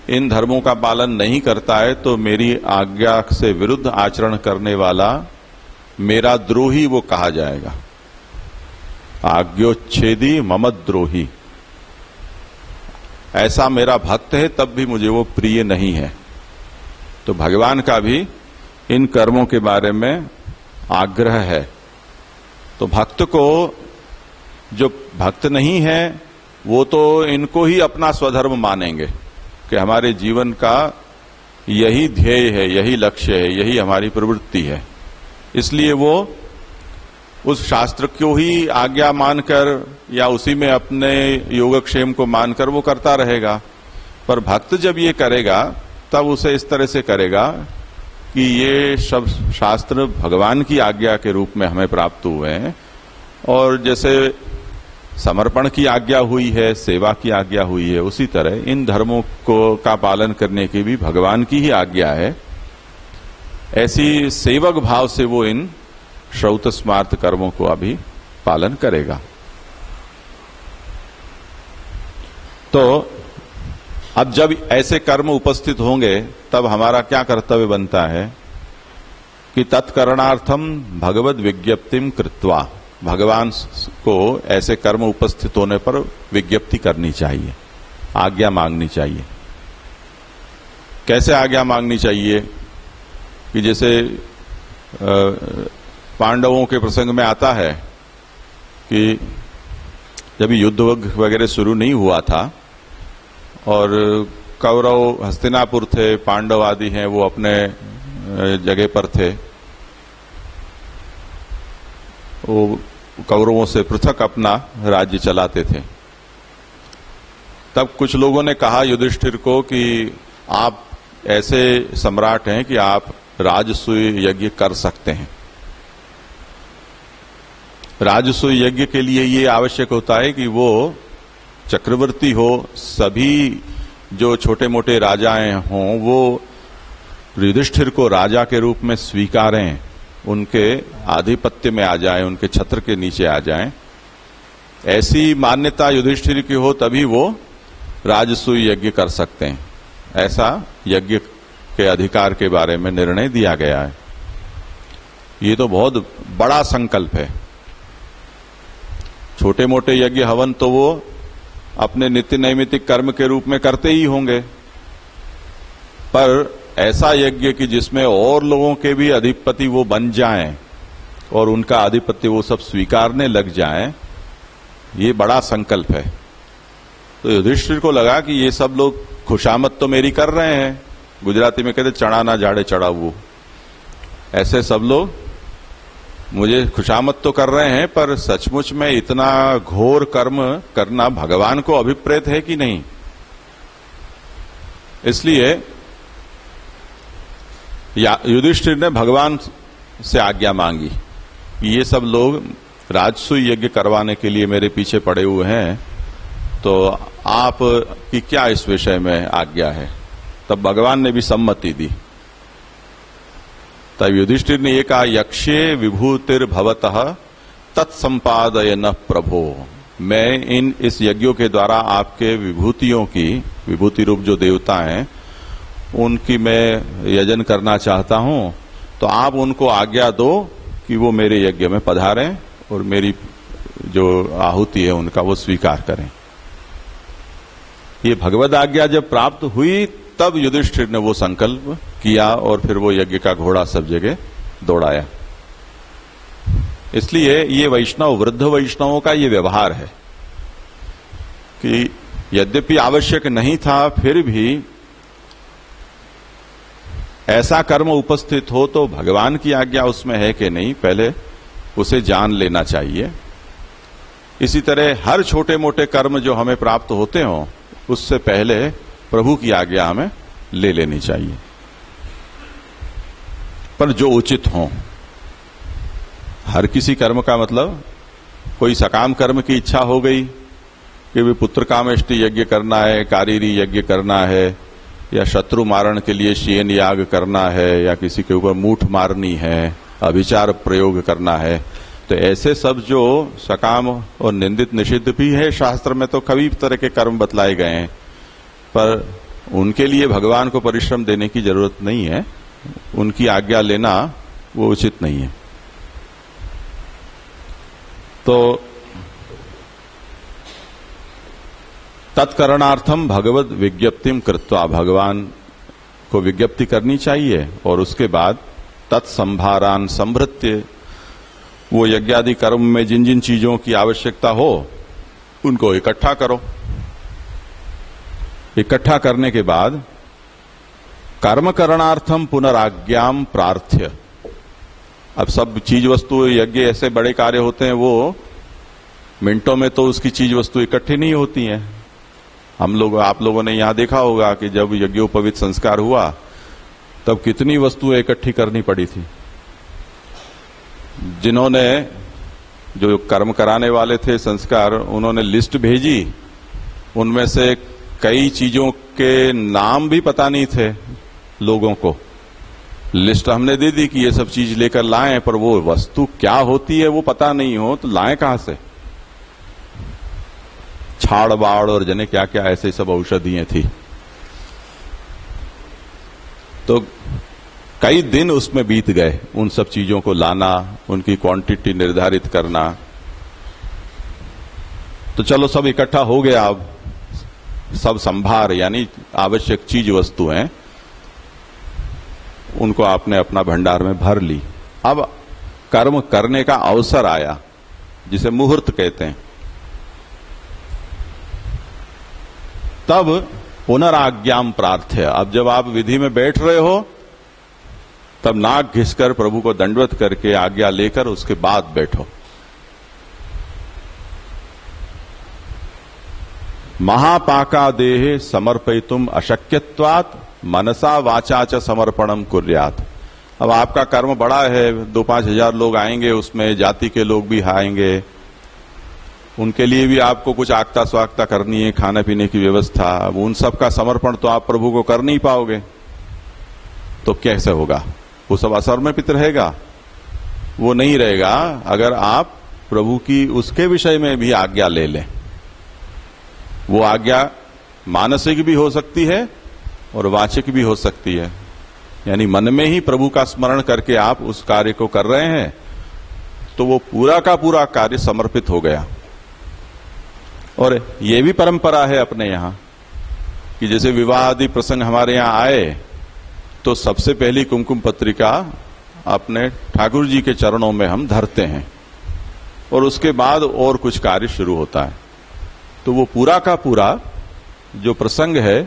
इन धर्मों का पालन नहीं करता है तो मेरी आज्ञा से विरुद्ध आचरण करने वाला मेरा द्रोही वो कहा जाएगा। आज्ञोच्छेदी ममद्रोही, ऐसा मेरा भक्त है तब भी मुझे वो प्रिय नहीं है। तो भगवान का भी इन कर्मों के बारे में आग्रह है। तो भक्त को, जो भक्त नहीं है वो तो इनको ही अपना स्वधर्म मानेंगे कि हमारे जीवन का यही ध्येय है, यही लक्ष्य है, यही हमारी प्रवृत्ति है। इसलिए वो उस शास्त्र को ही आज्ञा मानकर या उसी में अपने योगक्षेम को मानकर वो करता रहेगा। पर भक्त जब ये करेगा तब उसे इस तरह से करेगा कि ये सब शास्त्र भगवान की आज्ञा के रूप में हमें प्राप्त हुए हैं, और जैसे समर्पण की आज्ञा हुई है, सेवा की आज्ञा हुई है, उसी तरह इन धर्मों को का पालन करने की भी भगवान की ही आज्ञा है। ऐसी सेवक भाव से वो इन श्रौत स्मार्त कर्मों को अभी पालन करेगा। तो अब जब ऐसे कर्म उपस्थित होंगे तब हमारा क्या कर्तव्य बनता है कि तत्करणार्थम भगवद विज्ञप्तिम कृत्वा, भगवान को ऐसे कर्म उपस्थित होने पर विज्ञप्ति करनी चाहिए, आज्ञा मांगनी चाहिए। कैसे आज्ञा मांगनी चाहिए कि जैसे पांडवों के प्रसंग में आता है कि जब युद्ध वगैरह शुरू नहीं हुआ था और कौरव हस्तिनापुर थे, पांडव आदि हैं वो अपने जगह पर थे, वो कौरवों से पृथक अपना राज्य चलाते थे। तब कुछ लोगों ने कहा युधिष्ठिर को कि आप ऐसे सम्राट हैं कि आप राजसूय यज्ञ कर सकते हैं। राजसूय यज्ञ के लिए ये आवश्यक होता है कि वो चक्रवर्ती हो, सभी जो छोटे मोटे राजाएं हों वो युधिष्ठिर को राजा के रूप में स्वीकारें, उनके आधिपत्य में आ जाएं, उनके छत्र के नीचे आ जाएं। ऐसी मान्यता युधिष्ठिर की हो तभी वो राजसूय यज्ञ कर सकते हैं। ऐसा यज्ञ के अधिकार के बारे में निर्णय दिया गया है। ये तो बहुत बड़ा संकल्प है। छोटे मोटे यज्ञ हवन तो वो अपने नित्य नैमित्तिक कर्म के रूप में करते ही होंगे, पर ऐसा यज्ञ कि जिसमें और लोगों के भी अधिपति वो बन जाएं और उनका आधिपत्य वो सब स्वीकारने लग जाएं, ये बड़ा संकल्प है। तो युधिष्ठिर को लगा कि ये सब लोग खुशामद तो मेरी कर रहे हैं, गुजराती में कहते चढ़ा ना जाड़े चढ़ावू, ऐसे सब लोग मुझे खुशामद तो कर रहे हैं, पर सचमुच में इतना घोर कर्म करना भगवान को अभिप्रेत है कि नहीं। इसलिए युधिष्ठिर ने भगवान से आज्ञा मांगी कि ये सब लोग राजसूय यज्ञ करवाने के लिए मेरे पीछे पड़े हुए हैं, तो आप की क्या इस विषय में आज्ञा है। तब भगवान ने भी सम्मति दी। तब युधिष्ठिर ने ये कहा, यक्षे विभूतिर्भवतः तत्संपादयन प्रभो, मैं इस यज्ञों के द्वारा आपके विभूतियों की, विभूति रूप जो देवता हैं उनकी मैं यजन करना चाहता हूं, तो आप उनको आज्ञा दो कि वो मेरे यज्ञ में पधारें और मेरी जो आहुति है उनका वो स्वीकार करें। ये भगवद आज्ञा जब प्राप्त हुई तब युधिष्ठिर ने वो संकल्प किया और फिर वो यज्ञ का घोड़ा सब जगह दौड़ाया। इसलिए ये वैष्णव, वृद्ध वैष्णवों का ये व्यवहार है कि यद्यपि आवश्यक नहीं था फिर भी ऐसा कर्म उपस्थित हो तो भगवान की आज्ञा उसमें है कि नहीं, पहले उसे जान लेना चाहिए। इसी तरह हर छोटे मोटे कर्म जो हमें प्राप्त होते हों उससे पहले प्रभु की आज्ञा हमें ले लेनी चाहिए, पर जो उचित हो। हर किसी कर्म का मतलब, कोई सकाम कर्म की इच्छा हो गई कि भी पुत्र कामेष्टि यज्ञ करना है, कारीरी यज्ञ करना है, या शत्रु मारण के लिए शेन याग करना है, या किसी के ऊपर मूठ मारनी है, अभिचार प्रयोग करना है, तो ऐसे सब जो सकाम और निंदित निषिद्ध भी है शास्त्र में, तो कई तरह के कर्म बतलाए गए हैं, पर उनके लिए भगवान को परिश्रम देने की जरूरत नहीं है। उनकी आज्ञा लेना वो उचित नहीं है। तो तत्करणार्थम भगवद विज्ञप्तिम कृत्वा, भगवान को विज्ञप्ति करनी चाहिए और उसके बाद तत्संभारान संभृत्य, वो यज्ञादि कर्म में जिन जिन चीजों की आवश्यकता हो उनको इकट्ठा करो। इकट्ठा करने के बाद कर्म करणार्थम पुनराज्ञाम प्रार्थ्य, अब सब चीज वस्तु यज्ञ ऐसे बड़े कार्य होते हैं, वो मिनटों में तो उसकी चीज वस्तु इकट्ठी नहीं होती हैं। आप लोगों ने यहां देखा होगा कि जब यज्ञोपवीत संस्कार हुआ तब कितनी वस्तुएं इकट्ठी करनी पड़ी थी। जिन्होंने, जो कर्म कराने वाले थे संस्कार, उन्होंने लिस्ट भेजी, उनमें से कई चीजों के नाम भी पता नहीं थे लोगों को। लिस्ट हमने दे दी कि ये सब चीज लेकर लाएं, पर वो वस्तु क्या होती है वो पता नहीं हो तो लाएं कहां से। छाड़ बाड़ और जने क्या क्या ऐसे सब औषधियां थी। तो कई दिन उसमें बीत गए, उन सब चीजों को लाना, उनकी क्वांटिटी निर्धारित करना। तो चलो सब इकट्ठा हो गया, अब सब संभार यानी आवश्यक चीज वस्तुएं उनको आपने अपना भंडार में भर ली। अब कर्म करने का अवसर आया, जिसे मुहूर्त कहते हैं। तब पुनराज्ञाम प्रार्थ्य, अब जब आप विधि में बैठ रहे हो तब नाक घिसकर प्रभु को दंडवत करके आज्ञा लेकर उसके बाद बैठो। महापाका देहे समर्पयितुम अशक्यत्वात् मनसा वाचा च समर्पणम कुर्यात्। अब आपका कर्म बड़ा है, 2-5 हजार लोग आएंगे, उसमें जाति के लोग भी आएंगे, उनके लिए भी आपको कुछ आगता स्वागता करनी है, खाने पीने की व्यवस्था। अब उन सब का समर्पण तो आप प्रभु को कर नहीं पाओगे, तो कैसे होगा? वो सब असमर्पित रहेगा, वो नहीं रहेगा अगर आप प्रभु की उसके विषय में भी आज्ञा ले लें। वो आज्ञा मानसिक भी हो सकती है और वाचिक भी हो सकती है, यानी मन में ही प्रभु का स्मरण करके आप उस कार्य को कर रहे हैं तो वो पूरा का पूरा कार्य समर्पित हो गया। और ये भी परंपरा है अपने यहां कि जैसे विवाह आदि प्रसंग हमारे यहां आए तो सबसे पहली कुमकुम पत्रिका अपने ठाकुर जी के चरणों में हम धरते हैं और उसके बाद और कुछ कार्य शुरू होता है। तो वो पूरा का पूरा जो प्रसंग है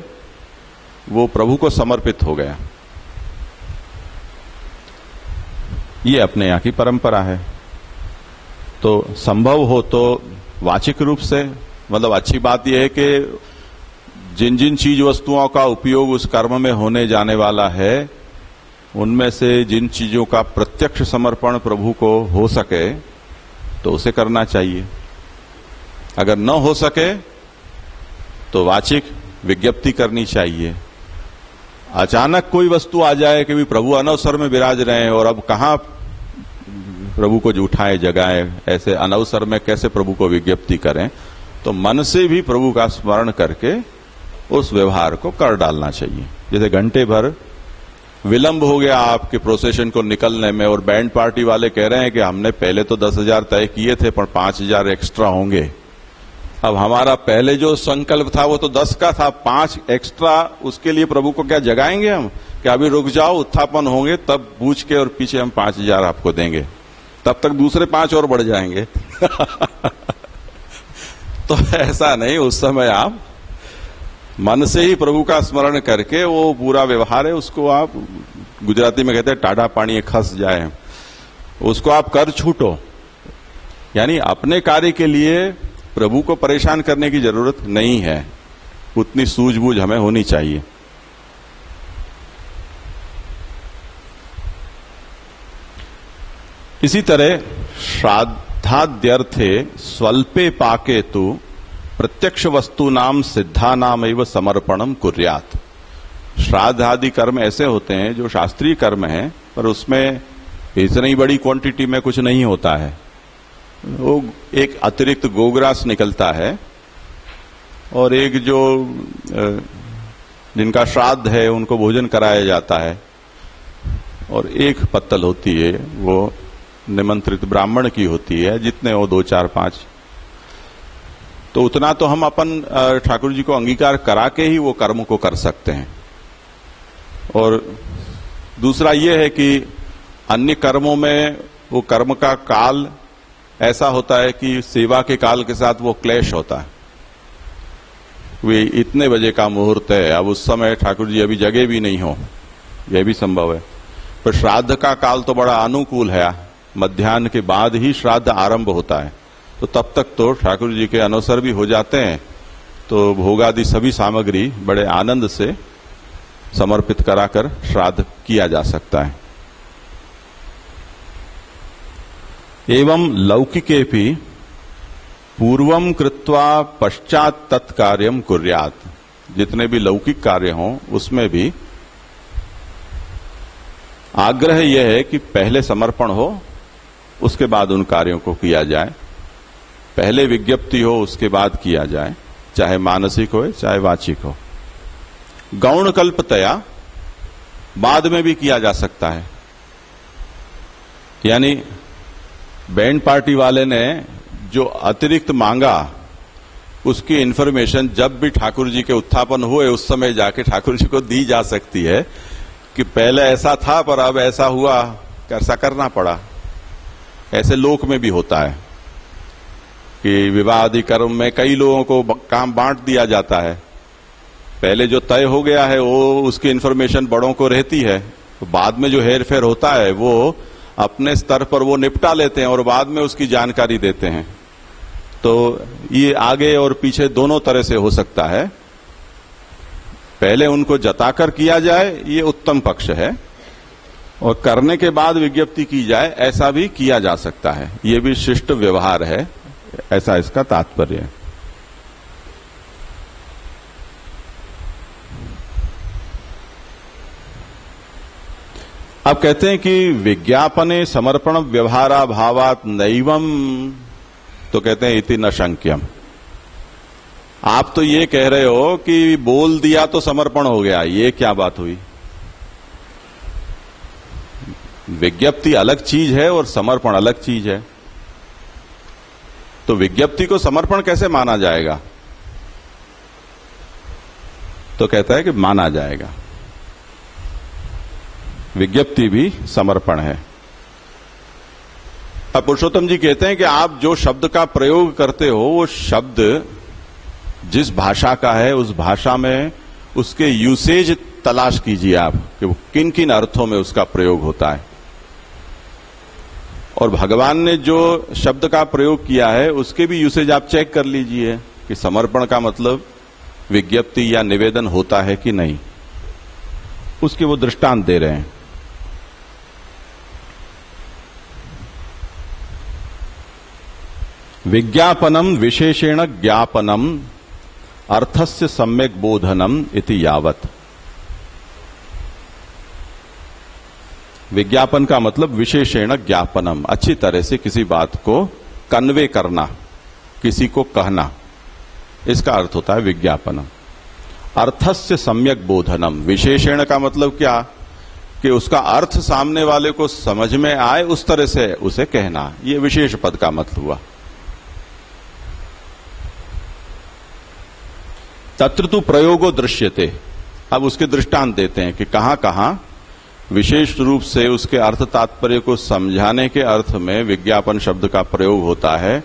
वो प्रभु को समर्पित हो गया। ये अपने यहां की परंपरा है। तो संभव हो तो वाचिक रूप से, मतलब अच्छी बात यह है कि जिन जिन चीज वस्तुओं का उपयोग उस कर्म में होने जाने वाला है उनमें से जिन चीजों का प्रत्यक्ष समर्पण प्रभु को हो सके तो उसे करना चाहिए। अगर न हो सके तो वाचिक विज्ञप्ति करनी चाहिए। अचानक कोई वस्तु आ जाए कि भी प्रभु अनवसर में विराज रहे हैं और अब कहां प्रभु को उठाएं जगाएं, ऐसे अनवसर में कैसे प्रभु को विज्ञप्ति करें? तो मन से भी प्रभु का स्मरण करके उस व्यवहार को कर डालना चाहिए। जैसे घंटे भर विलंब हो गया आपके प्रोसेशन को निकलने में और बैंड पार्टी वाले कह रहे हैं कि हमने पहले तो 10,000 तय किए थे पर 5,000 एक्स्ट्रा होंगे। अब हमारा पहले जो संकल्प था वो तो 10 का था, 5 एक्स्ट्रा, उसके लिए प्रभु को क्या जगाएंगे हम कि अभी रुक जाओ, उत्थापन होंगे तब पूछ के और पीछे हम 5,000 आपको देंगे, तब तक दूसरे 5 और बढ़ जाएंगे। तो ऐसा नहीं, उस समय आप मन से ही प्रभु का स्मरण करके वो पूरा व्यवहार है उसको आप, गुजराती में कहते हैं टाढ़ा पानी खस जाए, उसको आप कर छूटो। यानी अपने कार्य के लिए प्रभु को परेशान करने की जरूरत नहीं है, उतनी सूझबूझ हमें होनी चाहिए। इसी तरह श्राद्धाद्यर्थे स्वल्पे पाके तु प्रत्यक्ष वस्तु नाम सिद्धा नाम एवं समर्पणम कुर्यात। श्राद्ध आदि कर्म ऐसे होते हैं जो शास्त्रीय कर्म है पर उसमें इतनी बड़ी क्वांटिटी में कुछ नहीं होता है। वो एक अतिरिक्त गोग्रास निकलता है और एक जो जिनका श्राद्ध है उनको भोजन कराया जाता है और एक पत्तल होती है वो निमंत्रित ब्राह्मण की होती है, जितने हो 2, 4, 5, तो उतना तो हम अपन ठाकुर जी को अंगीकार करा के ही वो कर्म को कर सकते हैं। और दूसरा ये है कि अन्य कर्मों में वो कर्म का काल ऐसा होता है कि सेवा के काल के साथ वो क्लेश होता है। वे इतने बजे का मुहूर्त है, अब उस समय ठाकुर जी अभी जगे भी नहीं हो, यह भी संभव है। पर श्राद्ध का काल तो बड़ा अनुकूल है, मध्याह्न के बाद ही श्राद्ध आरंभ होता है, तो तब तक तो ठाकुर जी के अनुसार भी हो जाते हैं, तो भोगादि सभी सामग्री बड़े आनंद से समर्पित कराकर श्राद्ध किया जा सकता है। एवं लौकिके भी पूर्वम कृत्वा पश्चात तत्कार्यम कुर्यात, जितने भी लौकिक कार्य हों उसमें भी आग्रह यह है कि पहले समर्पण हो, उसके बाद उन कार्यों को किया जाए। पहले विज्ञप्ति हो, उसके बाद किया जाए, चाहे मानसिक हो चाहे वाचिक हो। गौण कल्पतया बाद में भी किया जा सकता है, यानी बैंड पार्टी वाले ने जो अतिरिक्त मांगा उसकी इंफॉर्मेशन जब भी ठाकुर जी के उत्थापन हुए उस समय जाके ठाकुर जी को दी जा सकती है कि पहले ऐसा था पर अब ऐसा हुआ, ऐसा करना पड़ा। ऐसे लोक में भी होता है कि विवाह आदि कर्म में कई लोगों को काम बांट दिया जाता है, पहले जो तय हो गया है वो उसकी इंफॉर्मेशन बड़ों को रहती है, तो बाद में जो हेर फेर होता है वो अपने स्तर पर वो निपटा लेते हैं और बाद में उसकी जानकारी देते हैं। तो ये आगे और पीछे दोनों तरह से हो सकता है। पहले उनको जताकर किया जाए ये उत्तम पक्ष है, और करने के बाद विज्ञप्ति की जाए ऐसा भी किया जा सकता है, ये भी शिष्ट व्यवहार है, ऐसा इसका तात्पर्य है। अब कहते हैं कि विज्ञापने समर्पण व्यवहारा भावात नैवम, तो कहते हैं इति न शंक्यम। आप तो ये कह रहे हो कि बोल दिया तो समर्पण हो गया, ये क्या बात हुई? विज्ञप्ति अलग चीज है और समर्पण अलग चीज है, तो विज्ञप्ति को समर्पण कैसे माना जाएगा? तो कहता है कि माना जाएगा, विज्ञप्ति भी समर्पण है। अब पुरुषोत्तम जी कहते हैं कि आप जो शब्द का प्रयोग करते हो वो शब्द जिस भाषा का है उस भाषा में उसके यूसेज तलाश कीजिए आप कि वो किन किन अर्थों में उसका प्रयोग होता है। और भगवान ने जो शब्द का प्रयोग किया है उसके भी यूसेज आप चेक कर लीजिए कि समर्पण का मतलब विज्ञप्ति या निवेदन होता है कि नहीं, उसके वो दृष्टांत दे रहे हैं। विज्ञापनम विशेषेण ज्ञापनम अर्थस्य सम्यक बोधनम इति यावत। विज्ञापन का मतलब विशेषेण ज्ञापनम, अच्छी तरह से किसी बात को कन्वे करना, किसी को कहना, इसका अर्थ होता है विज्ञापनम। अर्थस्य सम्यक बोधनम, विशेषण का मतलब क्या कि उसका अर्थ सामने वाले को समझ में आए उस तरह से उसे कहना, ये विशेष पद का मतलब हुआ। तत्र तु प्रयोगो दृश्यते, अब उसके दृष्टांत देते हैं कि कहां कहां विशेष रूप से उसके अर्थ तात्पर्य को समझाने के अर्थ में विज्ञापन शब्द का प्रयोग होता है,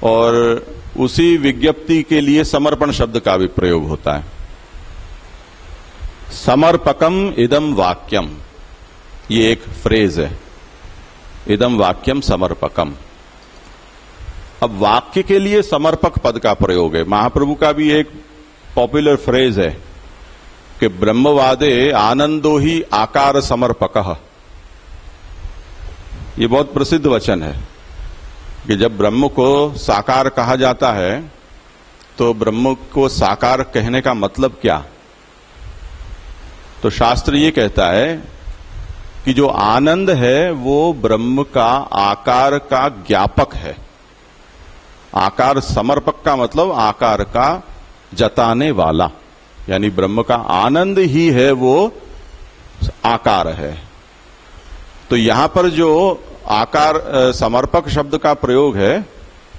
और उसी विज्ञप्ति के लिए समर्पण शब्द का भी प्रयोग होता है। समर्पकम इदम वाक्यम, ये एक फ्रेज है, इदम वाक्यम समर्पकम। अब वाक्य के लिए समर्पक पद का प्रयोग है। महाप्रभु का भी एक पॉपुलर फ्रेज है कि ब्रह्मवादे आनंदो ही आकार समर्पकः। ये बहुत प्रसिद्ध वचन है कि जब ब्रह्म को साकार कहा जाता है तो ब्रह्म को साकार कहने का मतलब क्या? तो शास्त्र ये कहता है कि जो आनंद है वो ब्रह्म का आकार का ज्ञापक है। आकार समर्पक का मतलब आकार का जताने वाला, यानी ब्रह्म का आनंद ही है वो आकार है। तो यहां पर जो आकार समर्पक शब्द का प्रयोग है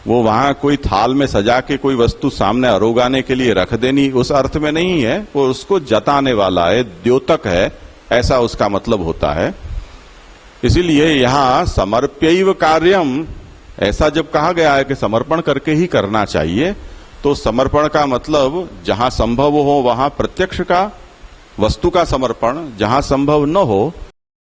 वो वहां कोई थाल में सजा के कोई वस्तु सामने अरोगाने के लिए रख देनी उस अर्थ में नहीं है, वो उसको जताने वाला है, द्योतक है, ऐसा उसका मतलब होता है। इसीलिए यहां समर्प्यैव कार्यम ऐसा जब कहा गया है कि समर्पण करके ही करना चाहिए, तो समर्पण का मतलब जहां संभव हो वहां प्रत्यक्ष का वस्तु का समर्पण, जहां संभव न हो